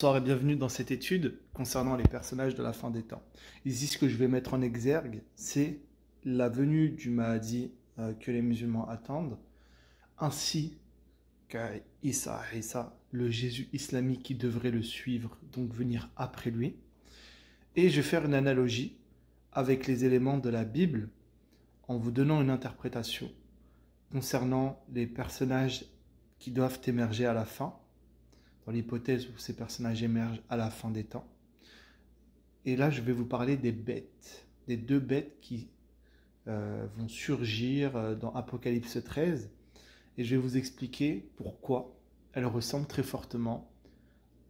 Bonsoir et bienvenue dans cette étude concernant les personnages de la fin des temps. Ici, ce que je vais mettre en exergue, c'est la venue du Mahdi que les musulmans attendent, ainsi qu'Issa, le Jésus islamique qui devrait le suivre, donc venir après lui. Et je vais faire une analogie avec les éléments de la Bible en vous donnant une interprétation concernant les personnages qui doivent émerger à la fin, dans l'hypothèse où ces personnages émergent à la fin des temps. Et là, je vais vous parler des bêtes, des deux bêtes qui vont surgir dans Apocalypse 13. Et je vais vous expliquer pourquoi elles ressemblent très fortement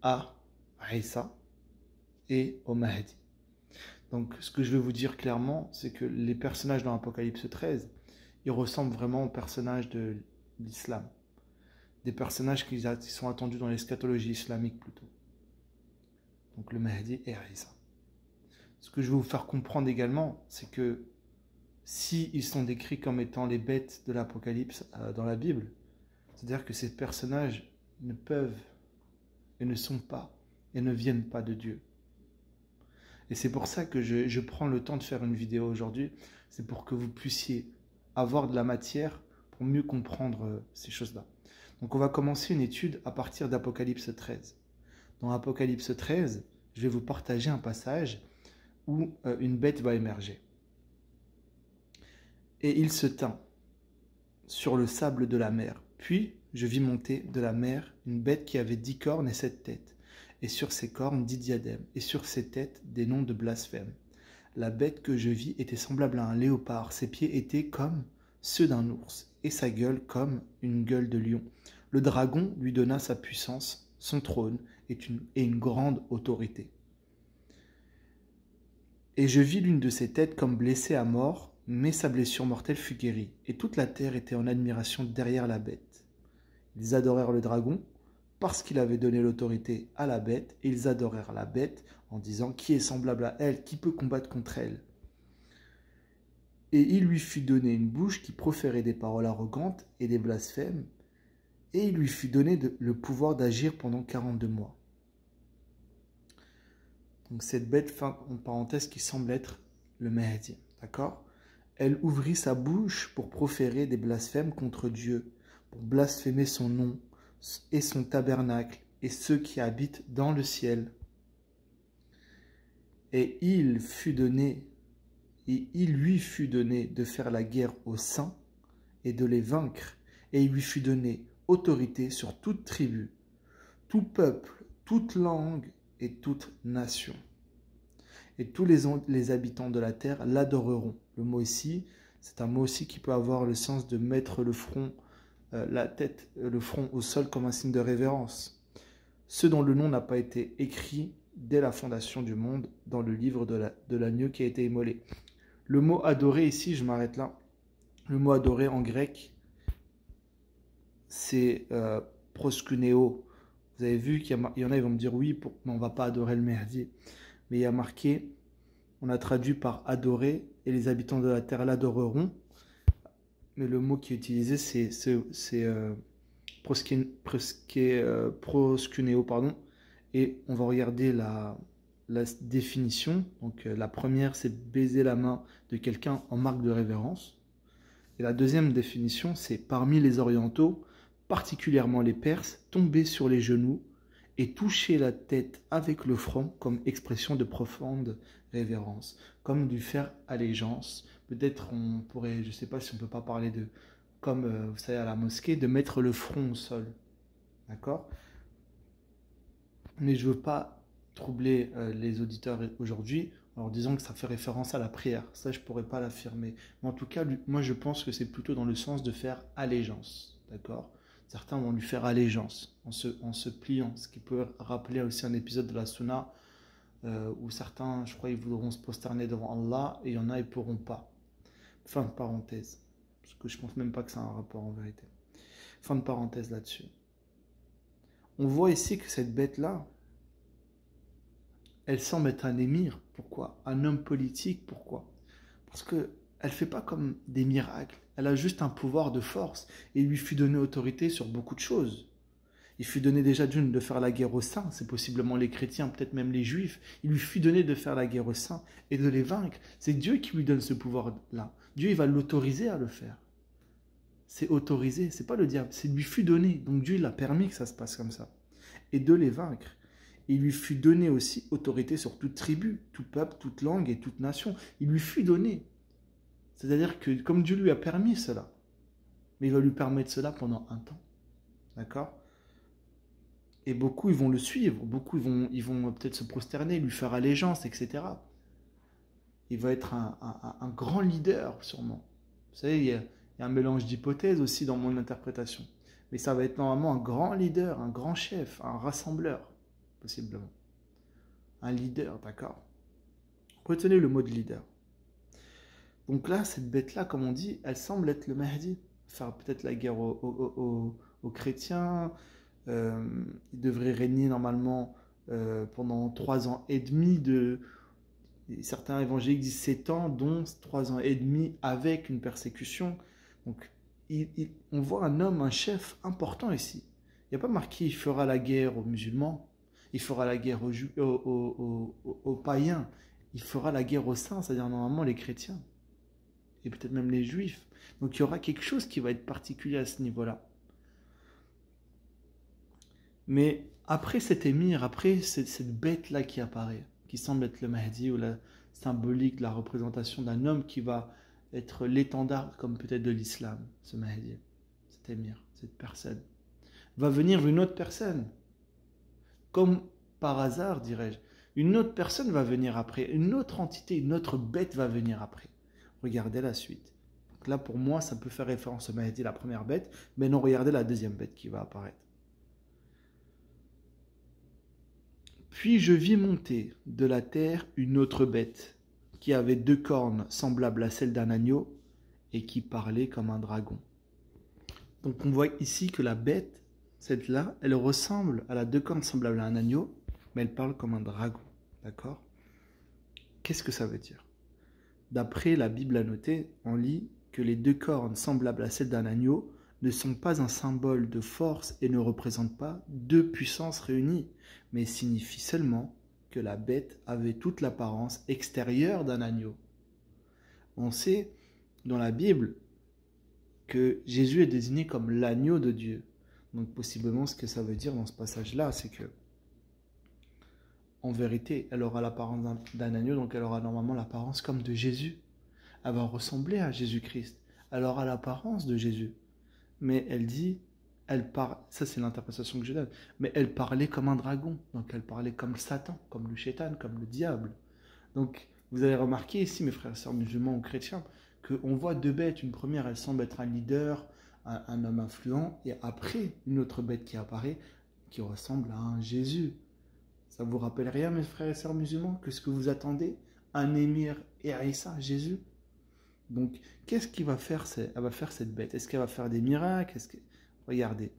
à Isa et au Mahdi. Donc, ce que je vais vous dire clairement, c'est que les personnages dans Apocalypse 13, ils ressemblent vraiment aux personnages de l'islam. Des personnages qui sont attendus dans l'eschatologie islamique plutôt. Donc le Mahdi et Isa. Ce que je vais vous faire comprendre également, c'est que si ils sont décrits comme étant les bêtes de l'Apocalypse dans la Bible, c'est-à-dire que ces personnages ne peuvent et ne sont pas et ne viennent pas de Dieu. Et c'est pour ça que je prends le temps de faire une vidéo aujourd'hui, c'est pour que vous puissiez avoir de la matière pour mieux comprendre ces choses-là. Donc on va commencer une étude à partir d'Apocalypse 13. Dans Apocalypse 13, je vais vous partager un passage où une bête va émerger. Et il se tint sur le sable de la mer. Puis je vis monter de la mer une bête qui avait 10 cornes et 7 têtes, et sur ses cornes 10 diadèmes, et sur ses têtes des noms de blasphème. La bête que je vis était semblable à un léopard, ses pieds étaient comme ceux d'un ours, et sa gueule comme une gueule de lion. Le dragon lui donna sa puissance, son trône et une grande autorité. Et je vis l'une de ses têtes comme blessée à mort, mais sa blessure mortelle fut guérie, et toute la terre était en admiration derrière la bête. Ils adorèrent le dragon, parce qu'il avait donné l'autorité à la bête, et ils adorèrent la bête en disant « Qui est semblable à elle? Qui peut combattre contre elle ?» Et il lui fut donné une bouche qui proférait des paroles arrogantes et des blasphèmes, et il lui fut donné le pouvoir d'agir pendant 42 mois. Donc cette bête, fin en parenthèse, qui semble être le Mahdi, d'accord? Elle ouvrit sa bouche pour proférer des blasphèmes contre Dieu, pour blasphémer son nom et son tabernacle et ceux qui habitent dans le ciel. Et il lui fut donné de faire la guerre aux saints et de les vaincre, et il lui fut donné autorité sur toute tribu, tout peuple, toute langue et toute nation. Et tous les habitants de la terre l'adoreront. Le mot ici, c'est un mot aussi qui peut avoir le sens de mettre le front, le front au sol comme un signe de révérence. Ceux dont le nom n'a pas été écrit dès la fondation du monde dans le livre de l'agneau qui a été immolé. Le mot adorer ici, je m'arrête là. Le mot adorer en grec, c'est proskuneo. Vous avez vu qu'il y en a, ils vont me dire oui, mais on ne va pas adorer le Mahdi. Mais il y a marqué, on a traduit par adorer, et les habitants de la terre l'adoreront. Mais le mot qui est utilisé, c'est proskuneo, pardon. Et on va regarder la définition. Donc la première, c'est baiser la main de quelqu'un en marque de révérence. Et la deuxième définition, c'est parmi les orientaux, particulièrement les Perses, tomber sur les genoux et toucher la tête avec le front comme expression de profonde révérence, comme lui faire allégeance. Peut-être on pourrait, je ne sais pas si on ne peut pas parler de, comme vous savez à la mosquée, de mettre le front au sol. D'accord? Mais je ne veux pas troubler les auditeurs aujourd'hui en leur disant que ça fait référence à la prière. Ça, je ne pourrais pas l'affirmer. Mais en tout cas, moi, je pense que c'est plutôt dans le sens de faire allégeance. D'accord? Certains vont lui faire allégeance en se pliant, ce qui peut rappeler aussi un épisode de la Sunna où certains, je crois, ils voudront se prosterner devant Allah et il y en a, ils ne pourront pas. Fin de parenthèse. Parce que je ne pense même pas que ça a un rapport en vérité. Fin de parenthèse là-dessus. On voit ici que cette bête-là, elle semble être un émir. Pourquoi? Un homme politique. Pourquoi? Parce qu'elle ne fait pas comme des miracles. Elle a juste un pouvoir de force et il lui fut donné autorité sur beaucoup de choses. Il fut donné déjà d'une de faire la guerre aux saints, c'est possiblement les chrétiens, peut-être même les juifs. Il lui fut donné de faire la guerre aux saints et de les vaincre. C'est Dieu qui lui donne ce pouvoir-là. Dieu, il va l'autoriser à le faire. C'est autorisé, c'est pas le diable, c'est lui fut donné. Donc Dieu, il a permis que ça se passe comme ça. Et de les vaincre. Il lui fut donné aussi autorité sur toute tribu, tout peuple, toute langue et toute nation. Il lui fut donné. C'est-à-dire que comme Dieu lui a permis cela, mais il va lui permettre cela pendant un temps. D'accord? Et beaucoup, ils vont le suivre. Beaucoup, ils vont peut-être se prosterner, lui faire allégeance, etc. Il va être un grand leader, sûrement. Vous savez, il y a un mélange d'hypothèses aussi dans mon interprétation. Mais ça va être normalement un grand leader, un grand chef, un rassembleur, possiblement. Un leader, d'accord? Retenez le mot de leader. Donc là, cette bête-là, comme on dit, elle semble être le Mahdi. Faire peut-être la guerre aux chrétiens. Il devrait régner normalement pendant 3 ans et demi. Certains évangéliques disent 7 ans, dont 3 ans et demi avec une persécution. Donc on voit un homme, un chef important ici. Il n'y a pas marqué il fera la guerre aux musulmans, il fera la guerre aux païens, il fera la guerre aux saints, c'est-à-dire normalement les chrétiens, et peut-être même les juifs. Donc il y aura quelque chose qui va être particulier à ce niveau-là. Mais après cet émir, après cette bête-là qui apparaît, qui semble être le Mahdi ou la symbolique, la représentation d'un homme qui va être l'étendard comme peut-être de l'islam, ce Mahdi, cet émir, cette personne, va venir une autre personne. Comme par hasard, dirais-je, une autre personne va venir après, une autre entité, une autre bête va venir après. Regardez la suite. Donc là, pour moi, ça peut faire référence au Mahdi, la première bête, mais non, regardez la deuxième bête qui va apparaître. Puis je vis monter de la terre une autre bête, qui avait 2 cornes semblables à celles d'un agneau, et qui parlait comme un dragon. Donc on voit ici que la bête, celle-là, elle ressemble à la 2 cornes semblables à un agneau, mais elle parle comme un dragon. D'accord? Qu'est-ce que ça veut dire? D'après la Bible annotée, on lit que les 2 cornes semblables à celles d'un agneau ne sont pas un symbole de force et ne représentent pas 2 puissances réunies, mais signifient seulement que la bête avait toute l'apparence extérieure d'un agneau. On sait dans la Bible que Jésus est désigné comme l'agneau de Dieu. Donc possiblement ce que ça veut dire dans ce passage-là, c'est que en vérité, elle aura l'apparence d'un agneau, donc elle aura normalement l'apparence comme de Jésus. Elle va ressembler à Jésus-Christ. Elle aura l'apparence de Jésus. Mais elle dit, ça c'est l'interprétation que je donne, mais elle parlait comme un dragon. Donc elle parlait comme Satan, comme le Shaitan, comme le diable. Donc vous avez remarqué ici, mes frères et sœurs musulmans ou chrétiens, qu'on voit 2 bêtes. Une première, elle semble être un leader, un homme influent, et après, une autre bête qui apparaît, qui ressemble à un Jésus. Ça vous rappelle rien, mes frères et sœurs musulmans, que ce que vous attendez? Un émir et Aïssa, Jésus? Donc, qu'est-ce qu'il va faire? Elle va faire cette bête. Est-ce qu'elle va faire des miracles? Regardez,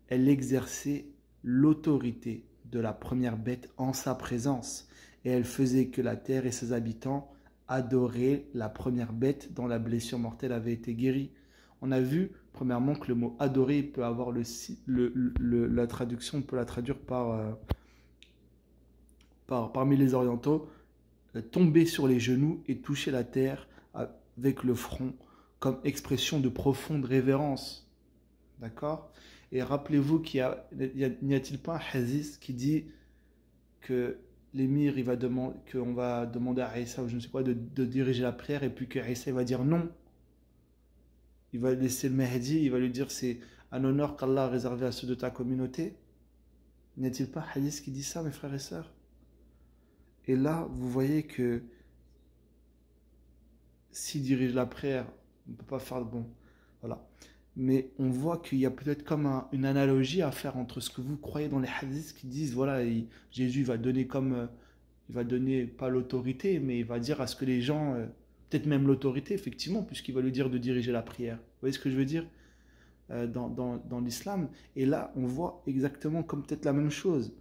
elle exerçait l'autorité de la première bête en sa présence. Et elle faisait que la terre et ses habitants adoraient la première bête dont la blessure mortelle avait été guérie. On a vu, premièrement, que le mot adorer peut avoir la traduction, on peut la traduire parmi les orientaux, tomber sur les genoux et toucher la terre avec le front, comme expression de profonde révérence. D'accord? Et rappelez-vous n'y a-t-il pas un hadith qui dit que l'émir, qu'on va demander à Aïssa, ou je ne sais quoi, de diriger la prière, et puis que Aïssa va dire non. Il va laisser le Mahdi, il va lui dire c'est un honneur qu'Allah a réservé à ceux de ta communauté. N'y a-t-il pas un hadith qui dit ça, mes frères et sœurs? Et là, vous voyez que s'il dirige la prière, on ne peut pas faire bon. Voilà. Mais on voit qu'il y a peut-être comme une analogie à faire entre ce que vous croyez dans les hadiths qui disent, voilà, Jésus va donner il va donner pas l'autorité, mais il va dire à ce que les gens, peut-être même l'autorité, effectivement, puisqu'il va lui dire de diriger la prière. Vous voyez ce que je veux dire dans l'islam? Et là, on voit exactement comme peut-être la même chose.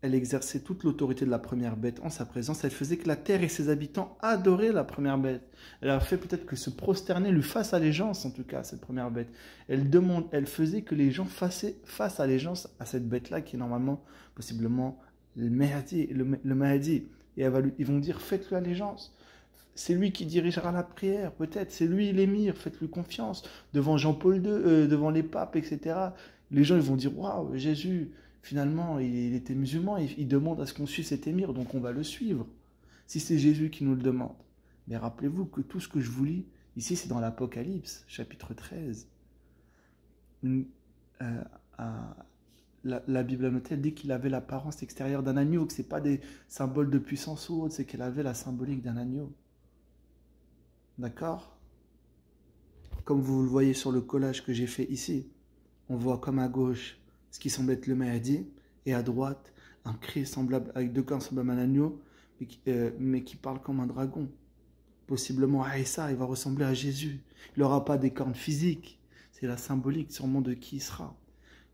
elle exerçait toute l'autorité de la première bête en sa présence. Elle faisait que la terre et ses habitants adoraient la première bête. Elle a fait peut-être que se prosterner lui fasse allégeance, en tout cas, à cette première bête. Elle faisait que les gens fassent allégeance à cette bête-là, qui est normalement, possiblement, le Mahdi. Et ils vont dire, faites-lui allégeance. C'est lui qui dirigera la prière, peut-être. C'est lui l'émir, faites-lui confiance. Devant Jean-Paul II, devant les papes, etc. Les gens ils vont dire, waouh, Jésus, finalement, il était musulman, il demande à ce qu'on suive cet émir, donc on va le suivre. Si c'est Jésus qui nous le demande. Mais rappelez-vous que tout ce que je vous lis, ici c'est dans l'Apocalypse, chapitre 13. Euh, la Bible a noté, elle dit qu'il avait l'apparence extérieure d'un agneau, que ce n'est pas des symboles de puissance ou autre, c'est qu'elle avait la symbolique d'un agneau. D'accord? Comme vous le voyez sur le collage que j'ai fait ici, on voit comme à gauche ce qui semble être le Mahdi, et à droite, un Christ semblable, avec deux cornes semblables à un agneau, mais qui parle comme un dragon. Possiblement, Aïssa, il va ressembler à Jésus. Il n'aura pas des cornes physiques. C'est la symbolique sûrement de qui il sera.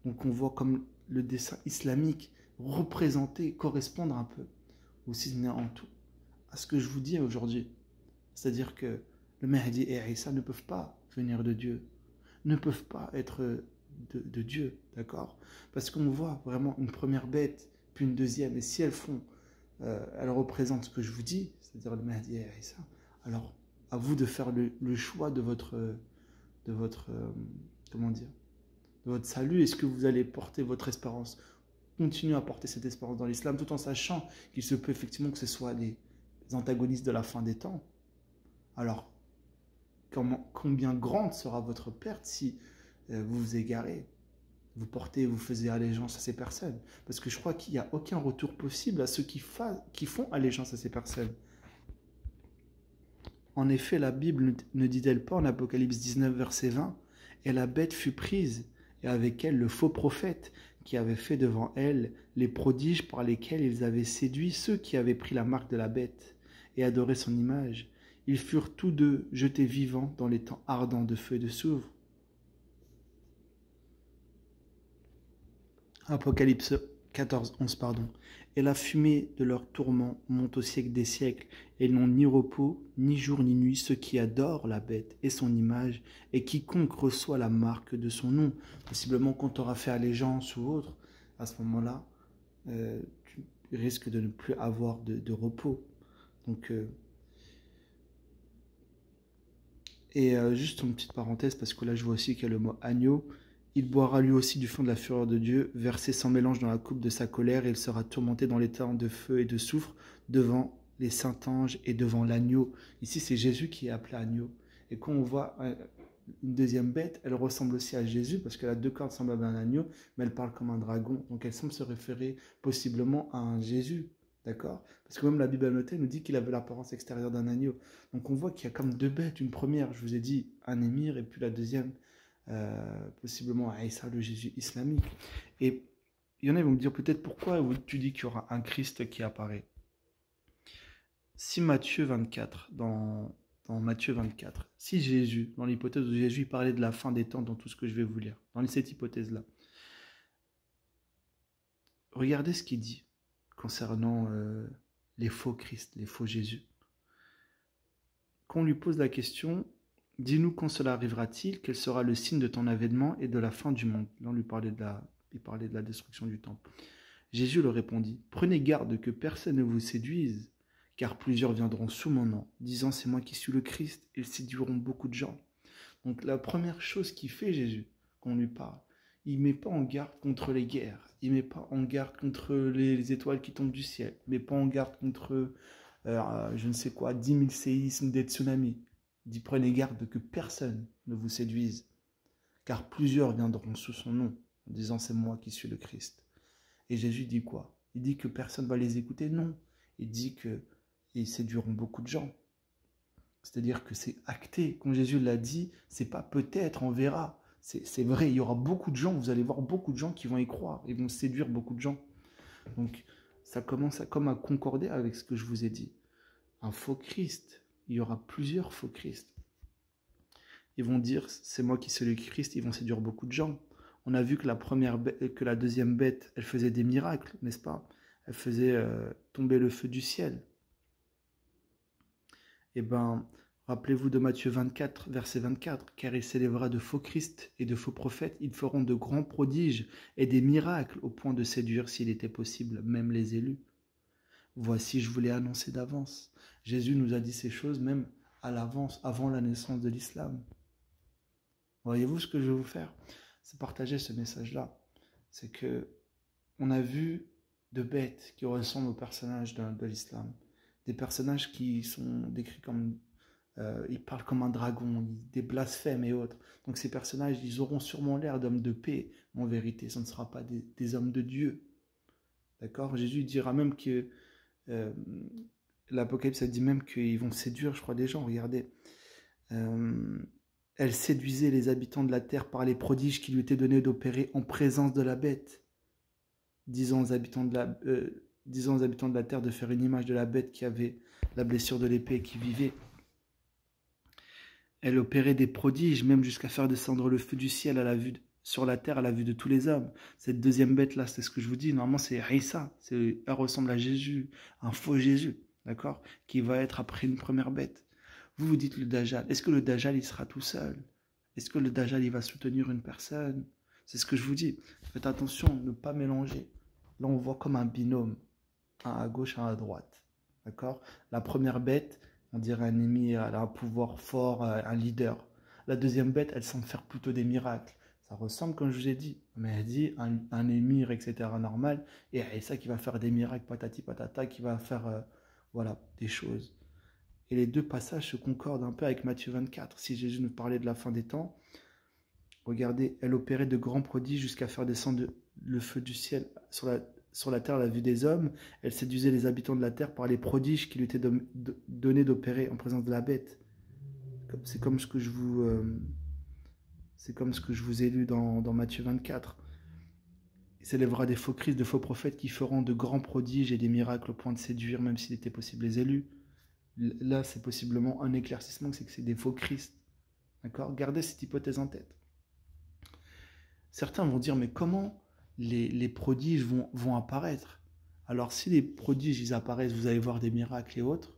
Donc on voit comme le dessin islamique représenté, correspondre un peu, aussi en tout, à ce que je vous dis aujourd'hui. C'est-à-dire que le Mahdi et Aïssa ne peuvent pas venir de Dieu, ne peuvent pas être de Dieu, d'accord? Parce qu'on voit vraiment une première bête, puis une deuxième, et si elles représentent ce que je vous dis, c'est-à-dire le Mahdi et Aïssa, alors à vous de faire le choix de votre comment dire, de votre salut. Est-ce que vous allez porter votre espérance, continuer à porter cette espérance dans l'islam, tout en sachant qu'il se peut effectivement que ce soit les antagonistes de la fin des temps? Alors, combien grande sera votre perte si vous vous égarez, vous faisiez allégeance à ces personnes? Parce que je crois qu'il n'y a aucun retour possible à ceux qui font allégeance à ces personnes. En effet, la Bible ne dit-elle pas en Apocalypse 19, verset 20, « Et la bête fut prise, et avec elle le faux prophète, qui avait fait devant elle les prodiges par lesquels ils avaient séduit ceux qui avaient pris la marque de la bête et adoré son image. Ils furent tous deux jetés vivants dans les temps ardents de feu et de soufre. » Apocalypse 14, 11, pardon. « Et la fumée de leur tourment monte au siècle des siècles, et ils n'ont ni repos, ni jour, ni nuit, ceux qui adorent la bête et son image, et quiconque reçoit la marque de son nom. » Possiblement qu'on t'aura fait allégeance ou autre, à ce moment-là, tu risques de ne plus avoir de repos. Donc, juste une petite parenthèse, parce que là je vois aussi qu'il y a le mot agneau. Il boira lui aussi du fond de la fureur de Dieu, versé sans mélange dans la coupe de sa colère, et il sera tourmenté dans les temps de feu et de soufre, devant les saints anges et devant l'agneau. Ici c'est Jésus qui est appelé agneau. Et quand on voit une deuxième bête, elle ressemble aussi à Jésus, parce qu'elle a deux cornes semblables à un agneau, mais elle parle comme un dragon. Donc elle semble se référer possiblement à un Jésus. D'accord? Parce que même la Bible annotée nous dit qu'il avait l'apparence extérieure d'un agneau. Donc on voit qu'il y a comme deux bêtes. Une première, je vous ai dit, un émir, et puis la deuxième, possiblement Aïssa, le Jésus islamique. Et il y en a qui vont me dire peut-être pourquoi tu dis qu'il y aura un Christ qui apparaît. Si Matthieu 24, dans Matthieu 24, si Jésus, dans l'hypothèse où Jésus parlait de la fin des temps dans tout ce que je vais vous lire, dans cette hypothèse-là, regardez ce qu'il dit concernant les faux Christ, les faux Jésus. Quand on lui pose la question, dis-nous quand cela arrivera-t-il, quel sera le signe de ton avènement et de la fin du monde? Là, il parlait de la destruction du temple. Jésus leur répondit, prenez garde que personne ne vous séduise, car plusieurs viendront sous mon nom, disant c'est moi qui suis le Christ, et ils séduiront beaucoup de gens. Donc la première chose qu'il fait Jésus, quand on lui parle, il ne met pas en garde contre les guerres, il ne met pas en garde contre les étoiles qui tombent du ciel, il ne met pas en garde contre, je ne sais quoi, 10 000 séismes, des tsunamis. Il dit prenez garde que personne ne vous séduise, car plusieurs viendront sous son nom, en disant c'est moi qui suis le Christ. Et Jésus dit quoi? Il dit que personne ne va les écouter? Non. Il dit qu'ils séduiront beaucoup de gens. C'est-à-dire que c'est acté. Quand Jésus l'a dit, c'est pas peut-être, on verra. C'est vrai, il y aura beaucoup de gens, vous allez voir beaucoup de gens qui vont y croire, ils vont séduire beaucoup de gens. Donc ça commence comme à concorder avec ce que je vous ai dit. Un faux Christ, il y aura plusieurs faux Christ. Ils vont dire, c'est moi qui suis le Christ, ils vont séduire beaucoup de gens. On a vu que la deuxième bête, elle faisait des miracles, n'est-ce pas? elle faisait tomber le feu du ciel. Eh bien, rappelez-vous de Matthieu 24, verset 24, car il s'élèvera de faux Christ et de faux prophètes, ils feront de grands prodiges et des miracles au point de séduire, s'il était possible, même les élus. Voici, je vous l'ai annoncé d'avance. Jésus nous a dit ces choses même à l'avance, avant la naissance de l'islam. Voyez-vous ce que je vais vous faire? C'est partager ce message-là. C'est que on a vu de bêtes qui ressemblent aux personnages de l'islam. Des personnages qui sont décrits comme... ils parlent comme un dragon, des blasphèmes et autres. Donc ces personnages, ils auront sûrement l'air d'hommes de paix. Mais en vérité, ce ne sera pas des hommes de Dieu. D'accord? Jésus dira même que... l'Apocalypse a dit même qu'ils vont séduire, je crois, des gens. Regardez. Elle séduisait les habitants de la terre par les prodiges qui lui étaient donnés d'opérer en présence de la bête. Disant aux habitants de la terre de faire une image de la bête qui avait la blessure de l'épée et qui vivait. Elle opérait des prodiges, même jusqu'à faire descendre le feu du ciel sur la terre à la vue de tous les hommes. Cette deuxième bête-là, c'est ce que je vous dis, normalement c'est Isa, elle ressemble à Jésus, un faux Jésus, d'accord, qui va être après une première bête. Vous vous dites le Dajjal, est-ce que le Dajjal il sera tout seul? Est-ce que le Dajjal il va soutenir une personne? C'est ce que je vous dis, faites attention, ne pas mélanger. Là on voit comme un binôme, un à gauche, un à droite, d'accord. La première bête, on dirait un émir, elle a un pouvoir fort, un leader. La deuxième bête, elle semble faire plutôt des miracles. Ça ressemble, comme je vous ai dit, mais elle dit un émir, etc. normal, et ça qui va faire des miracles, patati patata, qui va faire voilà, des choses. Et les deux passages se concordent un peu avec Matthieu 24. Si Jésus nous parlait de la fin des temps, regardez, elle opérait de grands prodiges jusqu'à faire descendre le feu du ciel sur la terre à la vue des hommes. Elle séduisait les habitants de la terre par les prodiges qui lui étaient donnés d'opérer en présence de la bête. C'est comme ce que je vous ai lu dans Matthieu 24. Il s'élèvera des faux Christ, de faux prophètes qui feront de grands prodiges et des miracles au point de séduire, même s'il était possible, les élus. Là, c'est possiblement un éclaircissement, c'est que c'est des faux Christ. D'accord? Gardez cette hypothèse en tête. Certains vont dire, mais comment les prodiges vont apparaître? Alors, si les prodiges, ils apparaissent, vous allez voir des miracles et autres,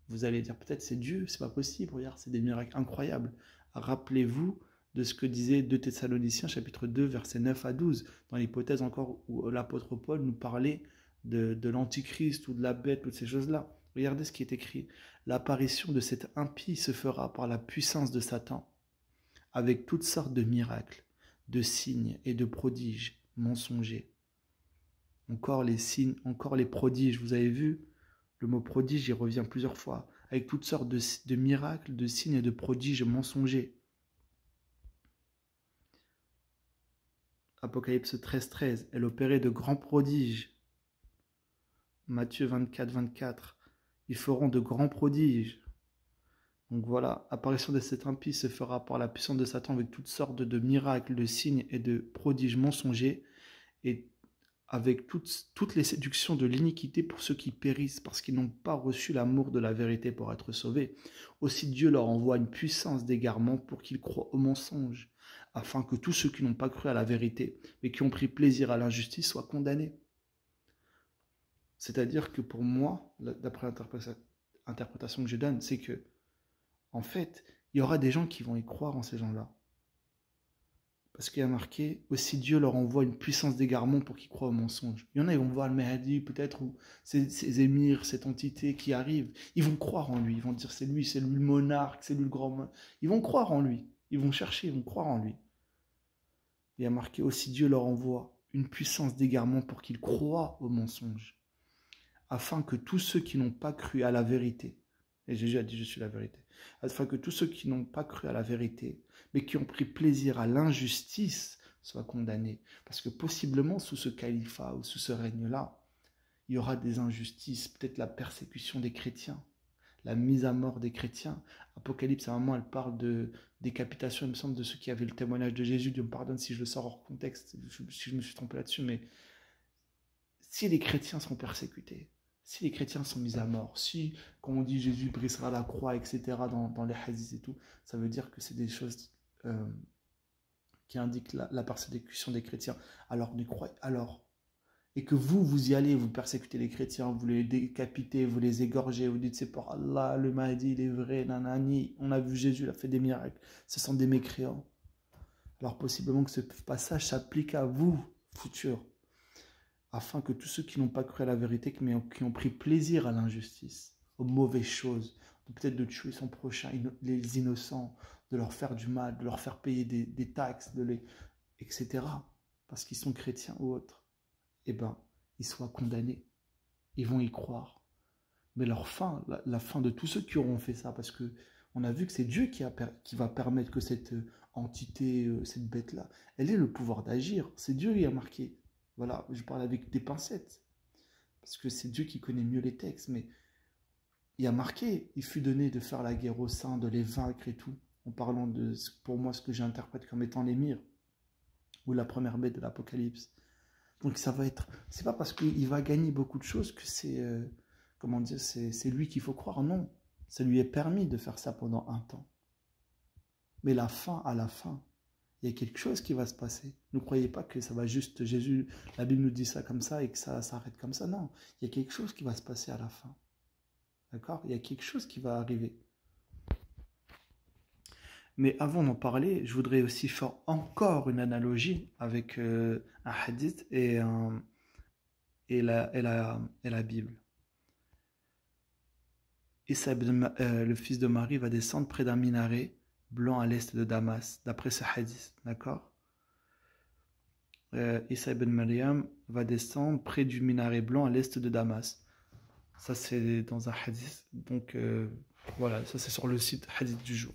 vous allez dire, peut-être c'est Dieu, c'est pas possible, regarde, c'est des miracles incroyables. Rappelez-vous de ce que disait 2 Thessaloniciens, chapitre 2, versets 9 à 12, dans l'hypothèse encore où l'apôtre Paul nous parlait de l'antichrist ou de la bête, toutes ces choses-là. Regardez ce qui est écrit. L'apparition de cet impie se fera par la puissance de Satan, avec toutes sortes de miracles, de signes et de prodiges mensongers. Encore les signes, encore les prodiges, vous avez vu, le mot prodige, il revient plusieurs fois, avec toutes sortes de miracles, de signes et de prodiges mensongers. Apocalypse 13, elle opérait de grands prodiges. Matthieu 24, 24, ils feront de grands prodiges. Donc voilà, apparition de cet impie se fera par la puissance de Satan avec toutes sortes de miracles, de signes et de prodiges mensongers, et avec toutes les séductions de l'iniquité pour ceux qui périssent, parce qu'ils n'ont pas reçu l'amour de la vérité pour être sauvés. Aussi Dieu leur envoie une puissance d'égarement pour qu'ils croient au mensonge, afin que tous ceux qui n'ont pas cru à la vérité, mais qui ont pris plaisir à l'injustice, soient condamnés. C'est-à-dire que pour moi, d'après l'interprétation que je donne, c'est que, en fait, il y aura des gens qui vont y croire en ces gens-là. Parce qu'il y a marqué, aussi Dieu leur envoie une puissance d'égarement pour qu'ils croient au mensonge. Il y en a, ils vont voir le Mahdi, peut-être, ou ces émirs, cette entité qui arrive. Ils vont croire en lui, ils vont dire c'est lui le monarque, c'est lui le grand... Ils vont croire en lui, ils vont chercher, ils vont croire en lui. Il y a marqué, aussi Dieu leur envoie une puissance d'égarement pour qu'ils croient au mensonge, afin que tous ceux qui n'ont pas cru à la vérité, et Jésus a dit je suis la vérité, afin que tous ceux qui n'ont pas cru à la vérité, mais qui ont pris plaisir à l'injustice, soient condamnés. Parce que possiblement, sous ce califat ou sous ce règne-là, il y aura des injustices, peut-être la persécution des chrétiens, la mise à mort des chrétiens. Apocalypse, à un moment, elle parle de décapitation, il me semble, de ceux qui avaient le témoignage de Jésus. Dieu me pardonne si je le sors hors contexte, si je me suis trompé là-dessus, mais si les chrétiens sont persécutés, si les chrétiens sont mis à mort, si, quand on dit Jésus brisera la croix, etc., dans les hadiths et tout, ça veut dire que c'est des choses qui indiquent la persécution des chrétiens. Alors et que vous y allez, vous persécutez les chrétiens, vous les décapitez, vous les égorgez, vous dites c'est pour Allah, le Mahdi il est vrai, nanani, on a vu Jésus, il a fait des miracles, ce sont des mécréants. Alors possiblement que ce passage s'applique à vous, futurs, afin que tous ceux qui n'ont pas cru à la vérité, mais qui ont pris plaisir à l'injustice, aux mauvaises choses, peut-être de tuer son prochain, les innocents, de leur faire du mal, de leur faire payer des taxes, etc., parce qu'ils sont chrétiens ou autres, eh ben, ils soient condamnés. Ils vont y croire. Mais leur fin, la fin de tous ceux qui auront fait ça, parce que on a vu que c'est Dieu qui va permettre que cette entité, cette bête-là, elle ait le pouvoir d'agir. C'est Dieu qui a marqué. Voilà, je parle avec des pincettes. Parce que c'est Dieu qui connaît mieux les textes. Mais il y a marqué, il fut donné de faire la guerre aux saints, de les vaincre et tout. En parlant de, pour moi, ce que j'interprète comme étant l'émir. Ou la première bête de l'Apocalypse. Donc ça va être, c'est pas parce qu'il va gagner beaucoup de choses que c'est, comment dire, c'est lui qu'il faut croire, non. Ça lui est permis de faire ça pendant un temps. Mais à la fin, il y a quelque chose qui va se passer. Ne croyez pas que ça va juste, Jésus, la Bible nous dit ça comme ça et que ça s'arrête comme ça, non. Il y a quelque chose qui va se passer à la fin. D'accord? Il y a quelque chose qui va arriver. Mais avant d'en parler, je voudrais aussi faire encore une analogie avec un hadith et la Bible. Issa le fils de Marie va descendre près d'un minaret blanc à l'est de Damas, d'après ce hadith, d'accord? Issa ibn Maryam va descendre près du minaret blanc à l'est de Damas. Ça, c'est dans un hadith. Donc, voilà, ça, c'est sur le site hadith du jour.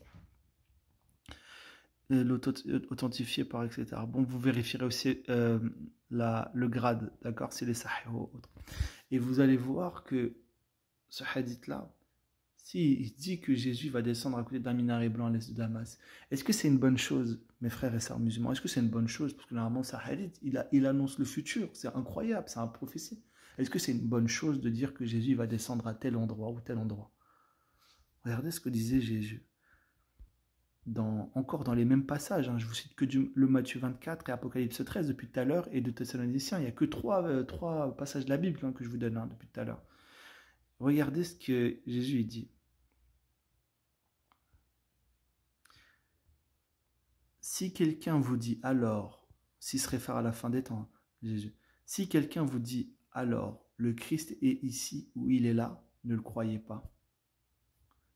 Authentifié par etc. Bon, vous vérifierez aussi le grade, d'accord, c'est les sahih ou autres. Et vous allez voir que ce hadith-là, il dit que Jésus va descendre à côté d'un minaret blanc à l'est de Damas, est-ce que c'est une bonne chose, mes frères et sœurs musulmans? Est-ce que c'est une bonne chose? Parce que normalement, ce hadith, il annonce le futur, c'est incroyable, c'est un prophétie. Est-ce que c'est une bonne chose de dire que Jésus va descendre à tel endroit ou tel endroit? Regardez ce que disait Jésus. Encore dans les mêmes passages, hein, je vous cite que le Matthieu 24 et Apocalypse 13 depuis tout à l'heure, et de Thessaloniciens, il n'y a que trois passages de la Bible que je vous donne depuis tout à l'heure. Regardez ce que Jésus dit. Si quelqu'un vous dit alors, s'il se réfère à la fin des temps, Jésus, si quelqu'un vous dit alors, le Christ est ici ou il est là, ne le croyez pas.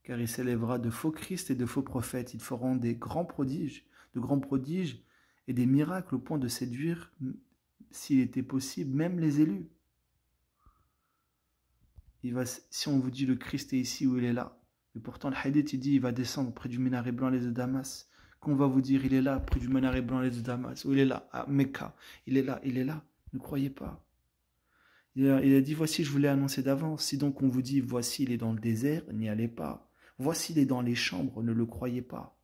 Car il s'élèvera de faux Christ et de faux prophètes. Ils feront de grands prodiges et des miracles au point de séduire, s'il était possible, même les élus. Si on vous dit le Christ est ici ou il est là, et pourtant le hadith il dit il va descendre près du minaret blanc à l'est de Damas, qu'on va vous dire il est là près du minaret blanc à l'est de Damas, ou il est là à Mecca, il est là, ne croyez pas. Il a dit voici je vous l'ai annoncé d'avance, si donc on vous dit voici il est dans le désert, n'y allez pas. Voici, il est dans les chambres, ne le croyez pas.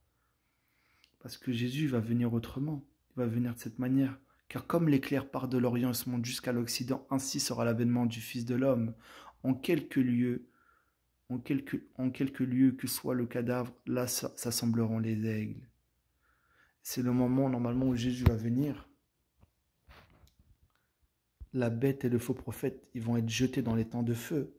Parce que Jésus va venir autrement, il va venir de cette manière. Car comme l'éclair part de l'Orient et se monte jusqu'à l'Occident, ainsi sera l'avènement du Fils de l'homme. En quelques lieux que soit le cadavre, là s'assembleront les aigles. C'est le moment normalement où Jésus va venir. La bête et le faux prophète, ils vont être jetés dans les temps de feu.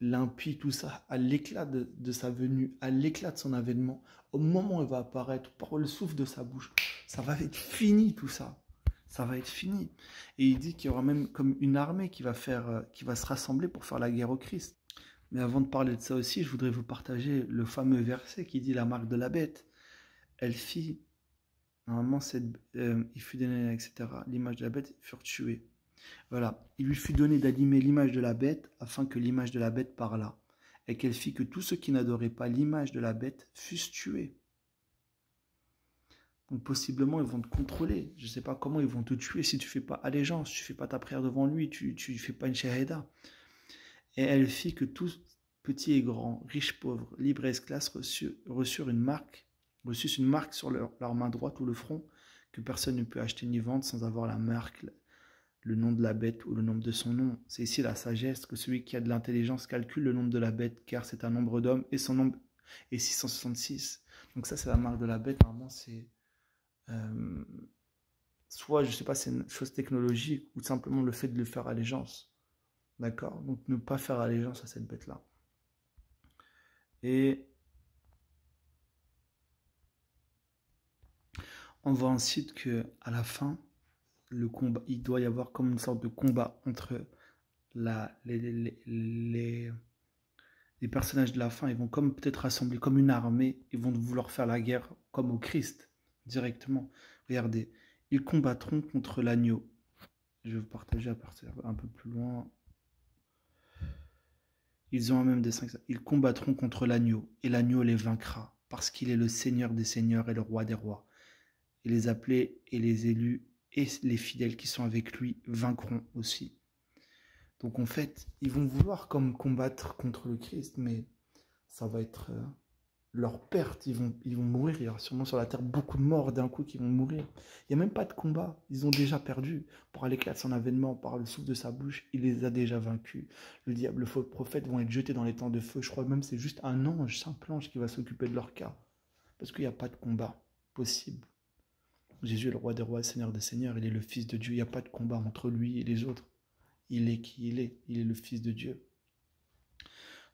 L'impie, tout ça, à l'éclat de sa venue, à l'éclat de son avènement, au moment où il va apparaître, par le souffle de sa bouche, ça va être fini tout ça. Ça va être fini. Et il dit qu'il y aura même comme une armée qui va se rassembler pour faire la guerre au Christ. Mais avant de parler de ça aussi, je voudrais vous partager le fameux verset qui dit la marque de la bête. Elle fit, normalement, il fut donné, etc. L'image de la bête furent tués. Voilà, il lui fut donné d'animer l'image de la bête, afin que l'image de la bête parlât, et qu'elle fit que tous ceux qui n'adoraient pas l'image de la bête fussent tués. Donc possiblement, ils vont te contrôler. Je ne sais pas comment ils vont te tuer si tu ne fais pas allégeance, tu ne fais pas ta prière devant lui, tu ne fais pas une shahada. Et elle fit que tous, petits et grands, riches, pauvres, libres et esclaves, reçurent une marque sur leur main droite ou le front, que personne ne peut acheter ni vendre sans avoir la marque, le nom de la bête ou le nombre de son nom. C'est ici la sagesse, que celui qui a de l'intelligence calcule le nombre de la bête, car c'est un nombre d'hommes et son nombre est 666. Donc ça c'est la marque de la bête, normalement c'est soit, je sais pas, c'est une chose technologique ou simplement le fait de lui faire allégeance. D'accord? Donc ne pas faire allégeance à cette bête-là. Et on voit ensuite que à la fin, le combat, il doit y avoir comme une sorte de combat entre la, les personnages de la fin. Ils vont comme peut-être rassembler comme une armée. Ils vont vouloir faire la guerre comme au Christ, directement. Regardez, ils combattront contre l'agneau. Je vais vous partager à partir un peu plus loin. Ils ont un même dessin. Ils combattront contre l'agneau, et l'agneau les vaincra, parce qu'il est le Seigneur des seigneurs et le Roi des rois. Et les appelés et les élus et les fidèles qui sont avec lui vaincront aussi. Donc en fait, ils vont vouloir comme combattre contre le Christ, mais ça va être leur perte. Ils vont mourir. Il y aura sûrement sur la terre beaucoup de morts d'un coup qui vont mourir. Il n'y a même pas de combat. Ils ont déjà perdu. Par l'éclat de son avènement, par le souffle de sa bouche, il les a déjà vaincus. Le diable, le faux prophète vont être jetés dans les temps de feu. Je crois même que c'est juste un ange, simple ange qui va s'occuper de leur cas. Parce qu'il n'y a pas de combat possible. Jésus est le roi des rois, le Seigneur des seigneurs. Il est le Fils de Dieu. Il n'y a pas de combat entre lui et les autres. Il est qui il est. Il est le Fils de Dieu.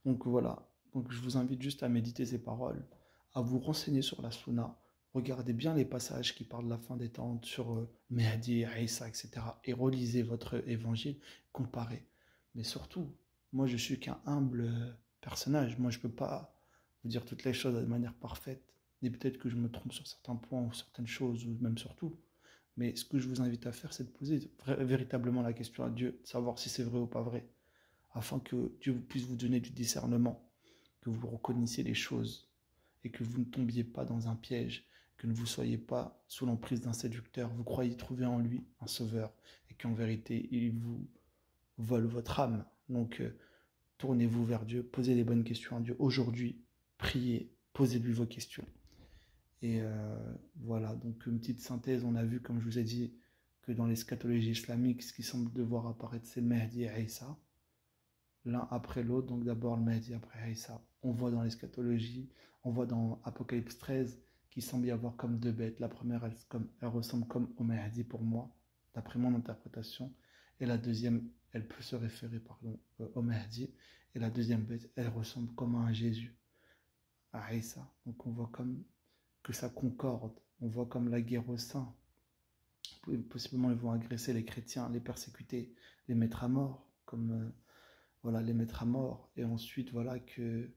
Donc voilà. Donc je vous invite juste à méditer ces paroles, à vous renseigner sur la Sunna. Regardez bien les passages qui parlent de la fin des temps sur Mehdi, Isa, etc. Et relisez votre évangile, comparez. Mais surtout, moi je suis qu'un humble personnage. Moi je ne peux pas vous dire toutes les choses de manière parfaite. Et peut-être que je me trompe sur certains points ou certaines choses, ou même sur tout. Mais ce que je vous invite à faire, c'est de poser véritablement la question à Dieu, de savoir si c'est vrai ou pas vrai, afin que Dieu puisse vous donner du discernement, que vous reconnaissiez les choses et que vous ne tombiez pas dans un piège, que ne vous soyez pas sous l'emprise d'un séducteur. Vous croyez trouver en lui un sauveur et qu'en vérité, il vous vole votre âme. Donc, tournez-vous vers Dieu, posez les bonnes questions à Dieu. Aujourd'hui, priez, posez-lui vos questions. Et voilà, donc une petite synthèse, on a vu, comme je vous ai dit, que dans l'eschatologie islamique, ce qui semble devoir apparaître, c'est le Mahdi et Isa, l'un après l'autre, donc d'abord le Mahdi, après Isa. On voit dans l'eschatologie, on voit dans Apocalypse 13 qu'il semble y avoir comme deux bêtes. La première, elle ressemble comme au Mahdi pour moi, d'après mon interprétation, et la deuxième, elle peut se référer au Mahdi, et la deuxième bête, elle ressemble comme à un Jésus, à Isa. Donc on voit comme que ça concorde, on voit comme la guerre au sein. Possiblement ils vont agresser les chrétiens, les persécuter, les mettre à mort, comme voilà, les mettre à mort, et ensuite voilà que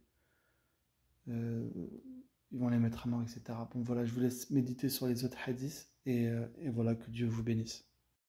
ils vont les mettre à mort, etc. Bon voilà, je vous laisse méditer sur les autres hadiths, et voilà, que Dieu vous bénisse.